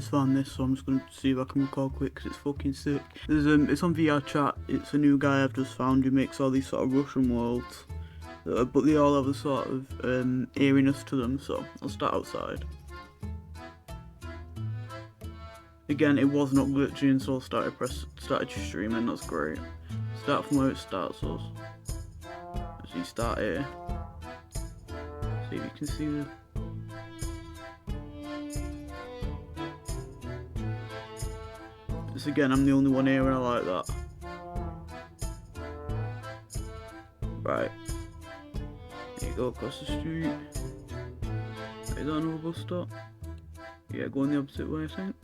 just found this, so I'm just gonna see if I can record quick because it's fucking sick. It's on VR chat. It's a new guy I've just found who makes all these sort of Russian worlds, but they all have a sort of eeriness to them. So I'll start outside. Again, it was not glitching, so I started streaming. That's great. Start from where it starts us. So you start here. See if you can see the. This again, I'm the only one here and I like that. Right. Here you go across the street. Is that another bus stop? Yeah, going the opposite way, I think.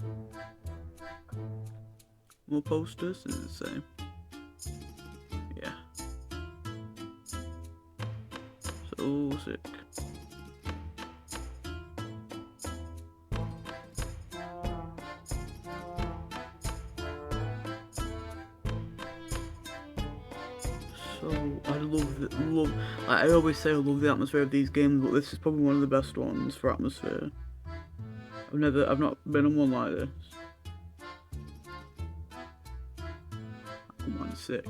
More posters, is it the same? Yeah. So sick. So I always say I love the atmosphere of these games, but this is probably one of the best ones for atmosphere. I've not been on one like this. Come on, sick.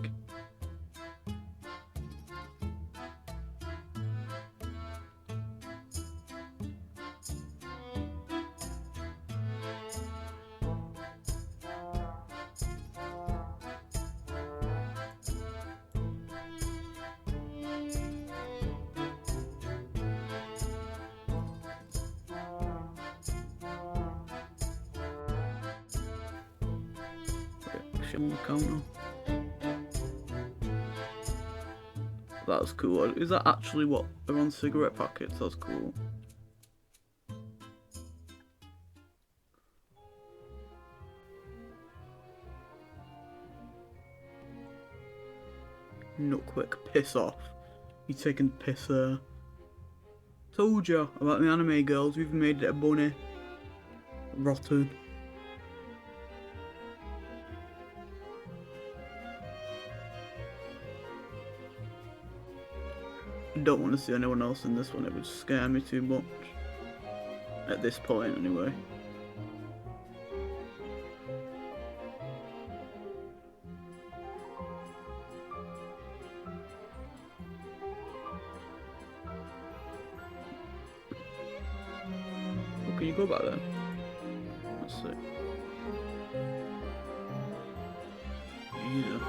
Shit on the counter. That's cool. Is that actually what are on cigarette packets? That's cool. Not quick. Piss off. You taking the piss there. Told ya about the anime girls. We've made it a bunny. Rotten. I don't want to see anyone else in this one. It would scare me too much. At this point, anyway. Oh, can you go back there? Let's see. Jesus.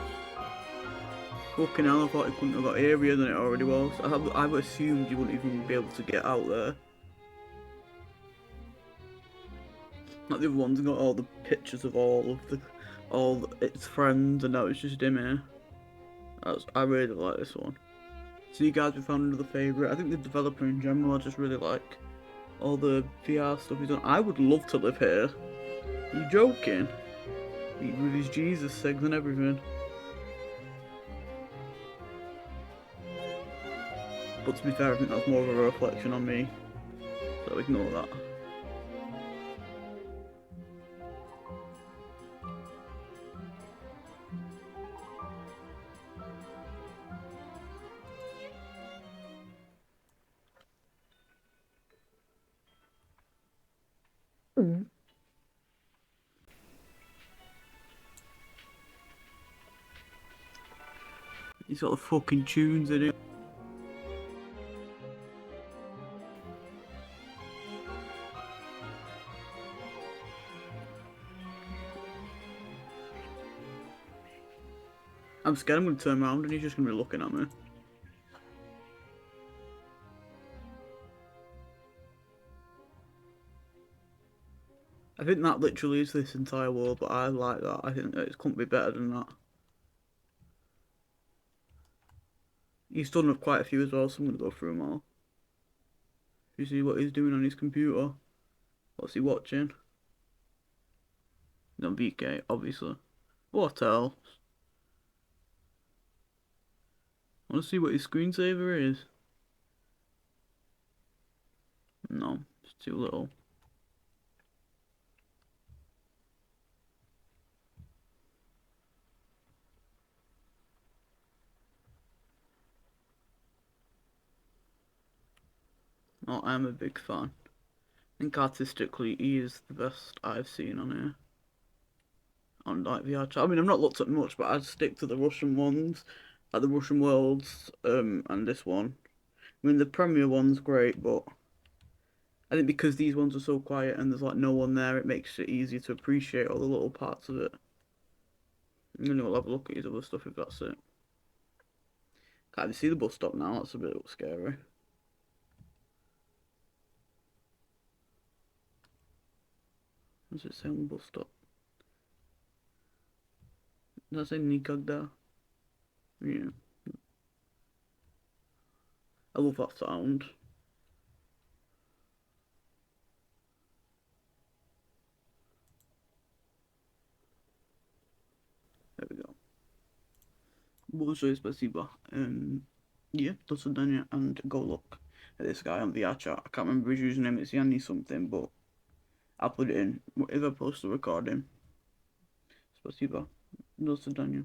Fucking hell, I thought it couldn't have got airier than it already was. I assumed you wouldn't even be able to get out there. Like the other ones got all the pictures of all its friends, and now it's just him here. I really like this one. So you guys, we found another favourite. I think the developer in general, I just really like all the VR stuff he's done. I would love to live here. Are you joking? With his Jesus sigs and everything. But to be fair, I think that's more of a reflection on me. So ignore that. He's got the fucking tunes in it. I'm scared I'm going to turn around and he's just going to be looking at me. I think that literally is this entire world, but I like that. I think that it couldn't be better than that. He's done up quite a few as well, so I'm going to go through them all. You see what he's doing on his computer? What's he watching? He's on VK, obviously. What else? I want to see what his screensaver is. No, it's too little. Oh, I'm a big fan. think artistically he is the best I've seen on here. On like VR chat. I mean, I've not looked at much, but I'd stick to the Russian ones, like the Russian Worlds, and this one. I mean, the Premier one's great, but I think because these ones are so quiet and there's like no one there, it makes it easier to appreciate all the little parts of it. And then we'll have a look at his other stuff if that's it. Can't even see the bus stop now. That's a bit scary. What does it say on the bus stop? Does that say Nikogda? Yeah. I love that sound. There we go. Большое спасибо. Yeah, до свидания, and go look at this guy on VR chat. I can't remember his username. It's Yanni something, but I'll put it in if I post the recording. Спасибо. До свидания.